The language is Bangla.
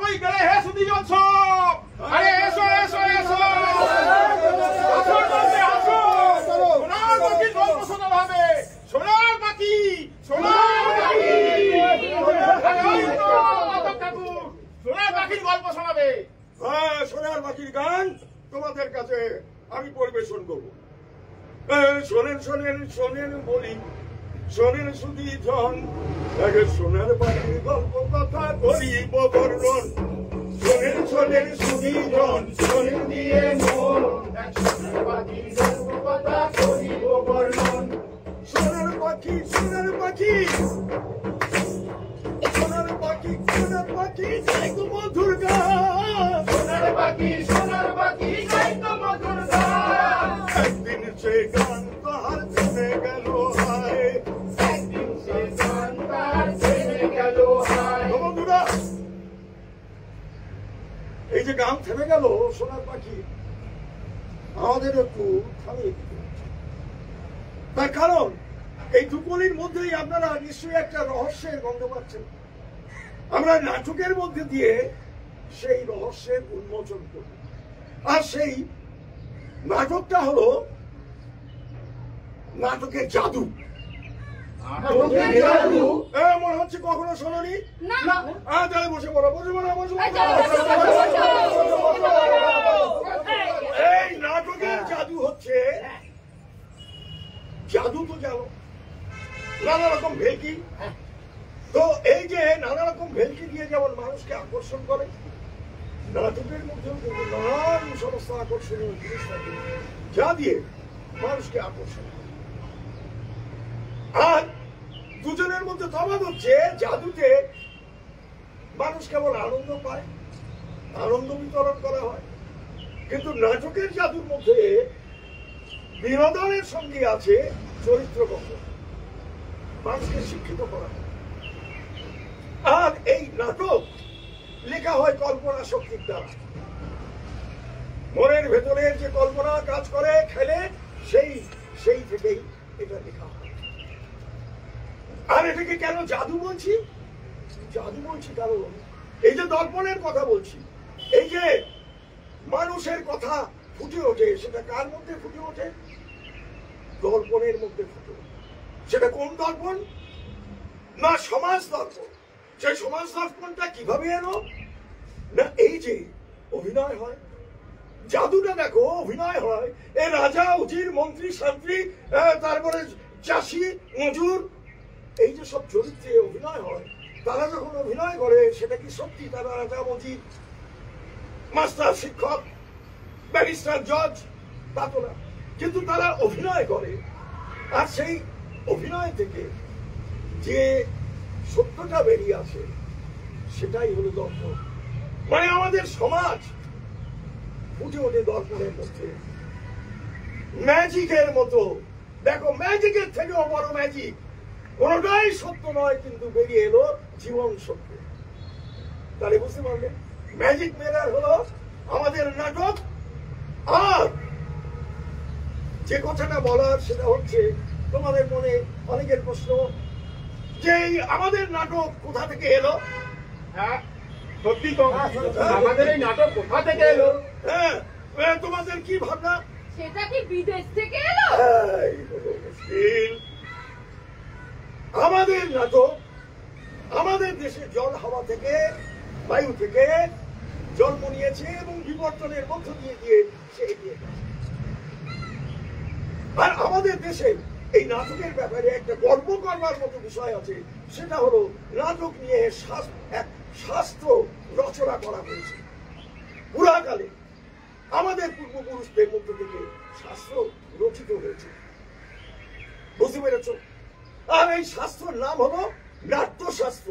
কই গেলে হে সুদীজন সব? আরে এসো এসো এসো, সোনার পাখির গল্প শোনা হবে। সোনার পাখি, সোনার পাখি, ঠাকুর সোনার পাখির গল্প শোনাবে। হ্যাঁ, সোনার পাখির গান তোমাদের কাছে আমি পরিবেশন করবো। শোনেন শোনেন শোনেন বলি, শোনেন সুদীজন, সোনার পাখির গল্প কথা করিব বর্ণন। শোনেন শোনেন সুদীজন, শোনেন দিয়ে মন, সোনার পাখির গল্প কথা করিব বর্ণন। সোনার পাখি সোনার পাখি, সোনার পাখি সোনার পাখি গাই তো মধুর গান। সোনার পাখি গাই তো মধুর গান। একদিন সে গান তাহার থেমে গেল হায়, একদিন সে গান তাহার থেমে গেল হায়। বন্ধুরা, এই যে গান থেমে গেল সোনার পাখি, আমাদের একটু থামিয়ে দিতে হচ্ছে। তার কারণ এই দুপুরের মধ্যেই আপনারা নিশ্চয়ই একটা রহস্যের গন্ধ পাচ্ছেন। আমরা নাটকের মধ্যে দিয়ে সেই রহস্যের উন্মোচন করব। আর সেই নাটকটা হলো নাটকের জাদু। মনে হচ্ছে কখনো শোনি? তাহলে বসে পড়ো, বসে পড়ো, বসে পড়ো। এই নাটকের জাদু হচ্ছে, জাদু তো জানো, নানা রকম ভেলকি। তো এই যে নানা রকম ভেলকি দিয়ে যেমন মানুষকে আকর্ষণ করে, নাটকের মধ্যেও কিন্তু নানান সমস্ত আকর্ষণীয় জিনিস থাকে যা দিয়ে মানুষকে আকর্ষণ করে। আর দুজনের মধ্যে তফাৎ হচ্ছে, জাদুতে মানুষ কেবল আনন্দ পায়, আনন্দ বিতরণ করা হয়, কিন্তু নাটকের জাদুর মধ্যে বিনোদনের সঙ্গে আছে চরিত্র গঠন, মানুষকে শিক্ষিত করা হয়। আর এই নাটক লেখা হয় কল্পনা শক্তির দ্বারা। মনের ভেতরের যে কল্পনা কাজ করে খেলে, সেই থেকেই এটা লেখা হয়। আর এটাকে কেন জাদু বলছি? জাদু বলছি কারণ এই যে দর্পণের কথা বলছি, এই যে মানুষের কথা ফুটে ওঠে, সেটা কার মধ্যে ফুটে ওঠে? দর্পণের মধ্যে ফুটে ওঠে। সেটা কোন দর্পণ? না সমাজ দর্পণ। সেই সমাজ দর্পণটা কিভাবে এলো? না এই যে অভিনয় হয়, জাদুটা দেখো অভিনয় হয়। এই রাজা, উজির, মন্ত্রী, শান্তি, তারপরে চাষি, মজুর, এই যে সব চরিত্রে অভিনয় হয়, তারা যখন অভিনয় করে সেটা কি সত্যি তারা রাজা, মন্ত্রী, মাস্টার, শিক্ষক, ব্যারিস্টার, জজ? তা তো না, কিন্তু তারা অভিনয় করে। আর সেই অভিনয় থেকে যে সত্যটা বেরিয়ে আসে সেটাই হলো দর্পণ। মানে আমাদের সমাজ ফুটে ওঠে দর্পণের মধ্যে, ম্যাজিকের মতো। দেখো, ম্যাজিকের থেকেও বড় ম্যাজিক, কোনটাই সত্য নয়, কিন্তু বেরিয়ে এলো জীবন সত্য। তাহলে বুঝতে পারলে ম্যাজিক মেরার হলো আমাদের নাটক। আর যে কথাটা বলার সেটা হচ্ছে, তোমাদের মনে অনেকের প্রশ্ন যে আমাদের নাটক কোথা থেকে এলো? হ্যাঁ সত্যি তো, আমাদের এই নাটক কোথা থেকে এলো? হ্যাঁ, তোমাদের কি ভাবনা? সেটা কি বিদেশ থেকে এলো? আমাদের নাটক আমাদের দেশের জল, হাওয়া থেকে, বায়ু থেকে জন্ম নিয়েছে এবং বিবর্তনের মধ্য দিয়ে গিয়ে সে এগিয়ে গেছে। আর আমাদের দেশে এই নাটকের ব্যাপারে একটা গর্ব করবার মতো বিষয় আছে, সেটা হলো নাটক নিয়ে এক শাস্ত্র রচনা করা হয়েছে। পুরাকালে আমাদের পূর্বপুরুষদের মধ্য থেকে শাস্ত্র রচিত হয়েছে, বুঝতে পেরেছ? আর এই শাস্ত্রের নাম হলো নাট্যশাস্ত্র।